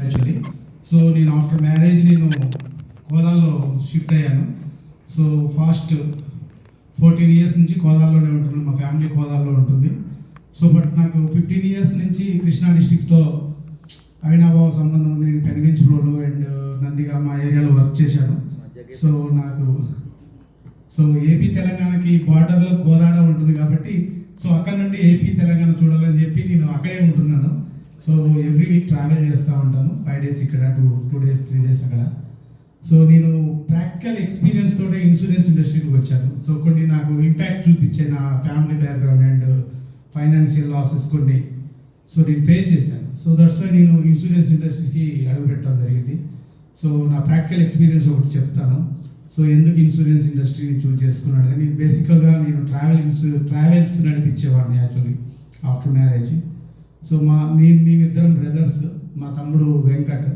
Actually. So నేను after marriage నేను కోదాల్లో shift అయ్యాను. సో ఫాస్ట్ 14 ఇయర్స్ నుంచి కోదాల్లోనే ఉంటున్నాను. మా ఫ్యామిలీ కోదాల్లో ఉంటుంది. సో బట్ నాకు 15 ఇయర్స్ నుంచి కృష్ణా డిస్టిక్తో అవినాభావ సంబంధం ఉంది. నేను పెనుగంచిప్రోలు అండ్ నందిగా మా ఏరియాలో వర్క్ చేశాను. సో నాకు ఏపీ తెలంగాణకి బార్డర్లో కోదాడ ఉంటుంది కాబట్టి సో అక్కడ నుండి ఏపీ తెలంగాణ చూడాలని చెప్పి నేను అక్కడే ఉంటున్నాను. సో ఎవ్రీ వీక్ ట్రావెల్ చేస్తూ ఉంటాను. 5 days ఇక్కడ, 2 days 3 days అక్కడ. సో నేను ప్రాక్టికల్ ఎక్స్పీరియన్స్ తోటే ఇన్సూరెన్స్ ఇండస్ట్రీకి వచ్చాను. సో కొన్ని నాకు ఇంపాక్ట్ చూపించే నా family background and financial losses కొన్ని సో నేను ఫేస్ చేశాను. సో దట్స్ వై నేను ఇన్సూరెన్స్ ఇండస్ట్రీకి అడుగుపెట్టడం జరిగింది. సో నా ప్రాక్టికల్ ఎక్స్పీరియన్స్ ఒకటి చెప్తాను. సో ఎందుకు ఇన్సూరెన్స్ ఇండస్ట్రీని చూజ్ చేసుకున్నాను. నేను బేసికల్గా నేను ట్రావెల్స్ నడిపించేవాడిని యాక్చువల్లీ ఆఫ్టర్ మ్యారేజ్. సో మేమిద్దరం బ్రదర్స్. మా తమ్ముడు వెంకట్.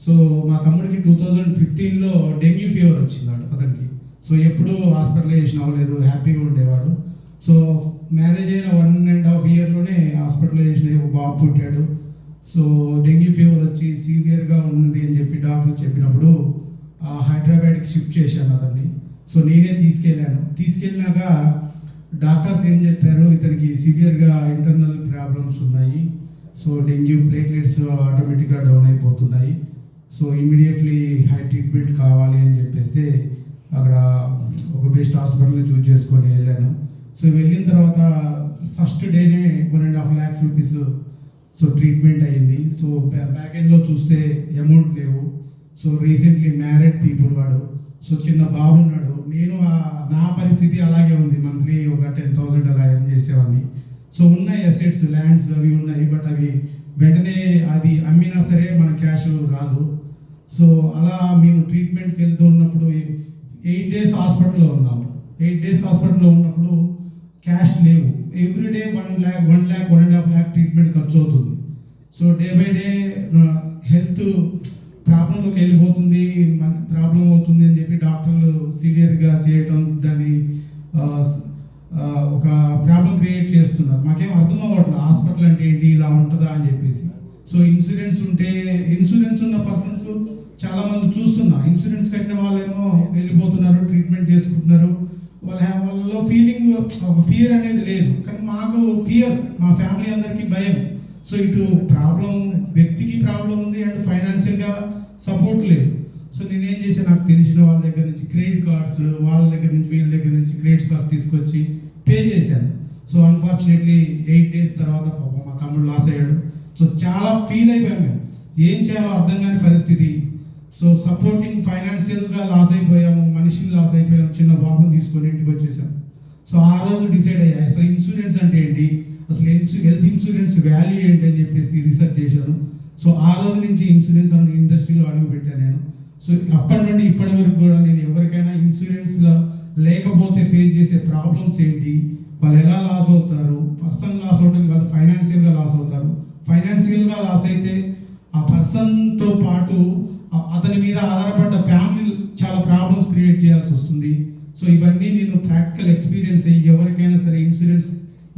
సో మా తమ్ముడికి 2015లో డెంగ్యూ ఫీవర్ వచ్చిందాడు అతనికి. సో ఎప్పుడూ హాస్పిటలైజేషన్ అవ్వలేదు, హ్యాపీగా ఉండేవాడు. సో మ్యారేజ్ అయిన 1.5 yearలోనే హాస్పిటలైజేషన్ అయ్యి ఒక బాబు పుట్టాడు. సో డెంగ్యూ ఫీవర్ వచ్చి సీవియర్గా ఉంది అని చెప్పి డాక్టర్స్ చెప్పినప్పుడు హైదరాబాద్కి షిఫ్ట్ చేశాను అతన్ని. సో నేనే తీసుకెళ్ళినాక డాక్టర్స్ ఏం చెప్పారు, ఇతనికి సివియర్గా ఇంటర్నల్ ప్రాబ్లమ్స్ ఉన్నాయి. సో డెంగ్యూ ప్లేట్లెట్స్ ఆటోమేటిక్గా డౌన్ అయిపోతున్నాయి. సో ఇమీడియట్లీ హై ట్రీట్మెంట్ కావాలి అని చెప్పేస్తే అక్కడ ఒక బెస్ట్ హాస్పిటల్ని చూజ్ చేసుకొని వెళ్ళాను. సో వెళ్ళిన తర్వాత ఫస్ట్ డేనే 1.5 lakhs rupees సో ట్రీట్మెంట్ అయ్యింది. సో బ్యాక్ ఎండ్లో చూస్తే అమౌంట్ లేవు. సో రీసెంట్లీ మ్యారీడ్ పీపుల్ వాడు. సో చిన్న బాబు ఉన్నాడు. నేను నా పరిస్థితి అలాగే ఉంది. మంత్లీ ఒక 10,000 అలా ఎర్న్ చేసేవాడిని. సో ఉన్నాయి అసెట్స్, ల్యాండ్స్ అవి ఉన్నాయి. బట్ అవి వెంటనే అది అమ్మినా సరే మన క్యాష్ రాదు. సో అలా మేము ట్రీట్మెంట్కి వెళ్తూ ఉన్నప్పుడు 8 days హాస్పిటల్లో ఉన్నాము. 8 days హాస్పిటల్లో ఉన్నప్పుడు క్యాష్ లేవు. ఎవ్రీడే 1 lakh, 1.5 lakh ట్రీట్మెంట్ ఖర్చు అవుతుంది. So day by day health ప్రాబ్లంలోకి వెళ్ళిపోతుంది, మన ప్రాబ్లం అవుతుంది అని చెప్పి డాక్టర్లు సివియర్గా చేయటం, దాన్ని ఒక ప్రాబ్లం క్రియేట్ చేస్తున్నారు. మాకేం అర్థం అవ్వట్లేదు హాస్పిటల్ అంటే ఏంటి, ఇలా ఉంటుందా అని చెప్పేసి. సో ఇన్సూరెన్స్ ఉన్న పర్సన్స్ చాలామంది చూస్తున్నా. ఇన్సూరెన్స్ కట్టిన వాళ్ళేమో వెళ్ళిపోతున్నారు, ట్రీట్మెంట్ చేసుకుంటున్నారు. వాళ్ళలో ఫీలింగ్ ఒక ఫియర్ అనేది లేదు. కానీ మాకు ఫియర్, మా ఫ్యామిలీ అందరికీ భయం. సో ఇటు ప్రాబ్లం, వ్యక్తికి ప్రాబ్లం ఉంది అండ్ ఫైనాన్షియల్గా సపోర్ట్ లేదు. సో నేనేం చేశాను, నాకు తెలిసిన వాళ్ళ దగ్గర నుంచి క్రెడిట్ కార్డ్స్, వాళ్ళ దగ్గర నుంచి వీళ్ళ దగ్గర నుంచి క్రెడిట్ కార్డ్స్ తీసుకొచ్చి పే చేశాను. సో అన్ఫార్చునేట్లీ 8 days తర్వాత పాపం మా తమ్ముడు లాస్ అయ్యాడు. సో చాలా ఫీల్ అయిపోయాం మేము. ఏం చేయాలో అర్థం కాని పరిస్థితి. సో సపోర్టింగ్ ఫైనాన్షియల్గా లాస్ అయిపోయాము, మనిషిని లాస్ అయిపోయాము. చిన్న బాబుని తీసుకొని ఇంటికి వచ్చేసాం. సో ఆ రోజు డిసైడ్ అయ్యాయి అసలు ఇన్సూరెన్స్ అంటే ఏంటి, అసలు హెల్త్ ఇన్సూరెన్స్ వాల్యూ ఏంటి అని చెప్పేసి రీసెర్చ్ చేశాను. సో ఆ రోజు నుంచి ఇన్సూరెన్స్ అనే ఇండస్ట్రీలో అడుగు పెట్టాను నేను. సో అప్పటి నుండి ఇప్పటి వరకు కూడా నేను ఎవరికైనా ఇన్సూరెన్స్లో లేకపోతే ఫేస్ చేసే ప్రాబ్లమ్స్ ఏంటి, వాళ్ళు ఎలా లాస్ అవుతారు, పర్సన్ లాస్ అవడం కాదు ఫైనాన్షియల్గా లాస్ అవుతారు. ఫైనాన్షియల్గా లాస్ అయితే ఆ పర్సన్తో పాటు అతని మీద ఆధారపడ్డ ఫ్యామిలీ చాలా ప్రాబ్లమ్స్ క్రియేట్ చేయాల్సి వస్తుంది. సో ఇవన్నీ నేను ప్రాక్టికల్ ఎక్స్పీరియన్స్ అయ్యి ఎవరికైనా సరే ఇన్సూరెన్స్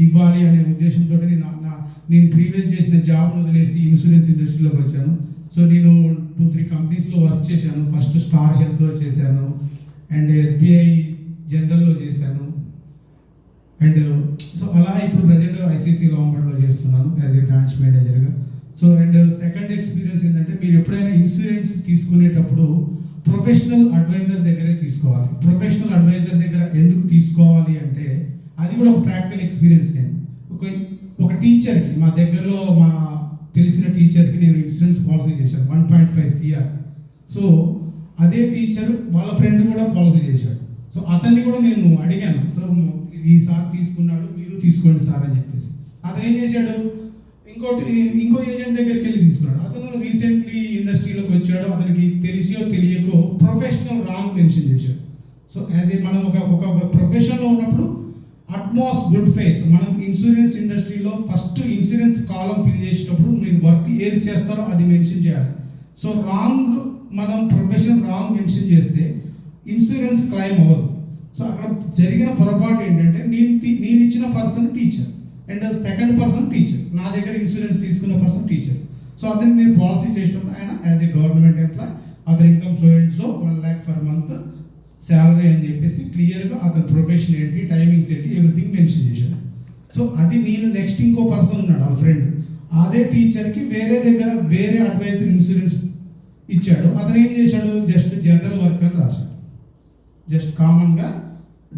ఇవ్వాలి అనే ఉద్దేశంతో నేను ప్రీవియస్ చేసిన జాబ్ను వదిలేసి ఇన్సూరెన్స్ ఇండస్ట్రీలోకి వచ్చాను. సో నేను 2-3 కంపెనీస్లో వర్క్ చేశాను. ఫస్ట్ స్టార్ హెల్త్లో చేశాను అండ్ SBI జనరల్లో చేశాను. అండ్ సో అలా ఇప్పుడు ప్రజెంట్ ICICI లాంబార్డ్లో చేస్తున్నాను యాజ్ ఏ బ్రాంచ్ మేనేజర్గా. సో అండ్ సెకండ్ ఎక్స్పీరియన్స్ ఏంటంటే, మీరు ఎప్పుడైనా ఇన్సూరెన్స్ తీసుకునేటప్పుడు ప్రొఫెషనల్ అడ్వైజర్ దగ్గరే తీసుకోవాలి. ప్రొఫెషనల్ అడ్వైజర్ దగ్గర ఎందుకు తీసుకోవాలి అంటే, అది కూడా ఒక ప్రాక్టికల్ ఎక్స్పీరియన్స్. నేను ఒక టీచర్కి, మా దగ్గరలో మా తెలిసిన టీచర్కి నేను ఇన్సూరెన్స్ పాలసీ చేశాను 1.5 CR. సో అదే టీచర్ వాళ్ళ ఫ్రెండ్ కూడా పాలసీ చేశాడు. సో అతన్ని కూడా నేను అడిగాను, సో ఈ సార్ తీసుకున్నాడు, మీరు తీసుకోండి సార్ అని చెప్పేసి. అతను ఏం చేశాడు, ఇంకో ఏజెంట్ దగ్గరికి వెళ్ళి తీసుకున్నాడు. అతను రీసెంట్లీ ఇండస్ట్రీలోకి వచ్చాడు. అతనికి తెలిసో తెలియకో ప్రొఫెషనల్ రాంగ్ మెన్షన్ చేశాడు. సో యాజ్ ఏ మనం ఒక ప్రొఫెషన్లో ఉన్నప్పుడు అట్మోస్ట్ గుడ్ ఫెయిత్, మనం ఇన్సూరెన్స్ ఇండస్ట్రీలో ఫస్ట్ ఇన్సూరెన్స్ కాలం ఫిల్ చేసేటప్పుడు మీరు వర్క్ ఏది చేస్తారో అది మెన్షన్ చేయాలి. సో మనం ప్రొఫెషనల్ రాంగ్ మెన్షన్ చేస్తే ఇన్సూరెన్స్ క్లెయిమ్ అవ్వదు. సో అక్కడ జరిగిన పొరపాటు ఏంటంటే, నేను ఇచ్చిన person teacher and second person teacher, నా దగ్గర ఇన్సూరెన్స్ తీసుకున్న పర్సన్ టీచర్. సో అతనికి నేను పాలసీ చేసినప్పుడు ఆయన యాజ్ ఏ గవర్నమెంట్ ఎంప్లాయ్ అతని income so and so 1 lakh per month salary అని చెప్పేసి క్లియర్గా అతని ప్రొఫెషన్ ఏంటి, టైమింగ్స్ ఏంటి, ఎవ్రీథింగ్ మెన్షన్ చేశాను. సో అది నేను నెక్స్ట్ ఇంకో పర్సన్ ఉన్నాడు ఆ ఫ్రెండ్, అదే టీచర్కి వేరే దగ్గర వేరే అడ్వైజర్ ఇన్సూరెన్స్ ఇచ్చాడు. అతను ఏం చేశాడు, జస్ట్ జనరల్ వర్క్ అని రాశాడు, జస్ట్ కామన్గా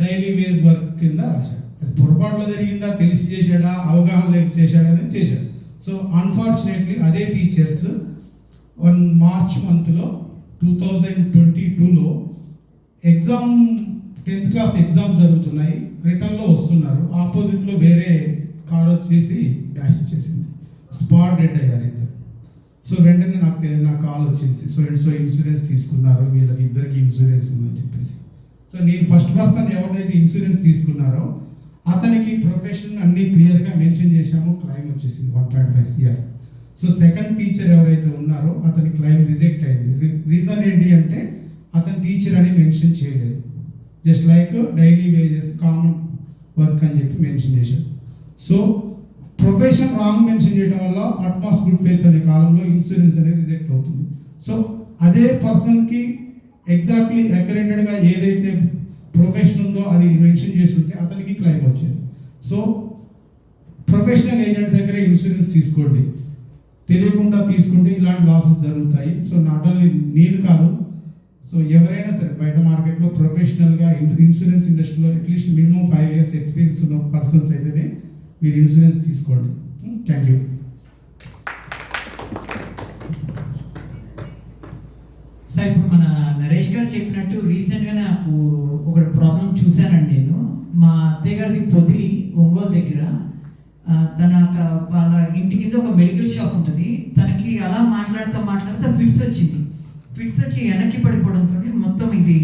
డైలీ వేజ్ వర్క్ కింద రాశాడు. అది పొరపాటులో జరిగిందా, తెలిసి చేశాడా, అవగాహన లేక చేశాడా అనేది చేశాడు. సో అన్ఫార్చునేట్లీ అదే టీచర్స్ మార్చ్ మంత్లో 2022లో ఎగ్జామ్ 10th క్లాస్ ఎగ్జామ్ జరుగుతున్నాయి, రిటర్న్లో వస్తున్నారు, ఆపోజిట్లో వేరే కార్ వచ్చేసి డాష్ చేసింది, స్పాట్ డెడ్ అయ్యారు ఇద్దరు. సో వెంటనే నాకు కాల్ వచ్చింది, సో అండ్ సో ఇన్సూరెన్స్ తీసుకున్నారు, వీళ్ళకి ఇద్దరికి ఇన్సూరెన్స్ ఉందని చెప్పేసి. సో నేను ఫస్ట్ పర్సన్ ఎవరైతే ఇన్సూరెన్స్ తీసుకున్నారో అతనికి ప్రొఫెషన్ అన్నీ క్లియర్గా మెన్షన్ చేశాము, క్లైమ్ వచ్చేసింది 1.5 CR. సో సెకండ్ టీచర్ ఎవరైతే ఉన్నారో అతని క్లైమ్ రిజెక్ట్ అయింది. రీజన్ ఏంటి అంటే అతను టీచర్ అని మెన్షన్ చేయలేదు, just like daily wages common work అని చెప్పి మెన్షన్ చేశారు. సో ప్రొఫెషన్ రాంగ్ మెన్షన్ చేయడం వల్ల అట్మాస్ గుడ్ ఫెయిత్ అనే కాలంలో ఇన్సూరెన్స్ అనేది రిజెక్ట్ అవుతుంది. సో అదే పర్సన్కి ఎగ్జాక్ట్లీ అక్యురేటెడ్గా ఏదైతే ప్రొఫెషన్ ఉందో అది మెన్షన్ చేసి ఉంటే అతనికి క్లైమ్ వచ్చేది. సో ప్రొఫెషనల్ ఏజెంట్ దగ్గర ఇన్సూరెన్స్ తీసుకోండి, తెలియకుండా తీసుకుంటే ఇలాంటి లాసెస్ జరుగుతాయి. సో నాట్ ఓన్లీ నేను కాదు, సో ఎవరైనా సరే బయట మార్కెట్లో ప్రొఫెషనల్గా ఇన్సూరెన్స్ ఇండస్ట్రీలో అట్లీస్ట్ మినిమం 5 years ఎక్స్పీరియన్స్ ఉన్న పర్సన్స్ అయితేనే మీరు ఇన్సూరెన్స్ తీసుకోండి. Thank you. సార్, ఇప్పుడు మన నరేష్ గారు చెప్పినట్టు రీసెంట్గా నాకు ఒక ప్రాబ్లం చూశానండి. నేను మా అత్తయ్య గారిది పొదిలి ఒంగోలు దగ్గర, తన అక్కడ వాళ్ళ ఇంటి కింద ఒక మెడికల్ షాప్ ఉంటుంది. తనకి అలా మాట్లాడుతూ ఫిట్స్ వచ్చి వెనక్కి పడిపోవడంతో మొత్తం ఇది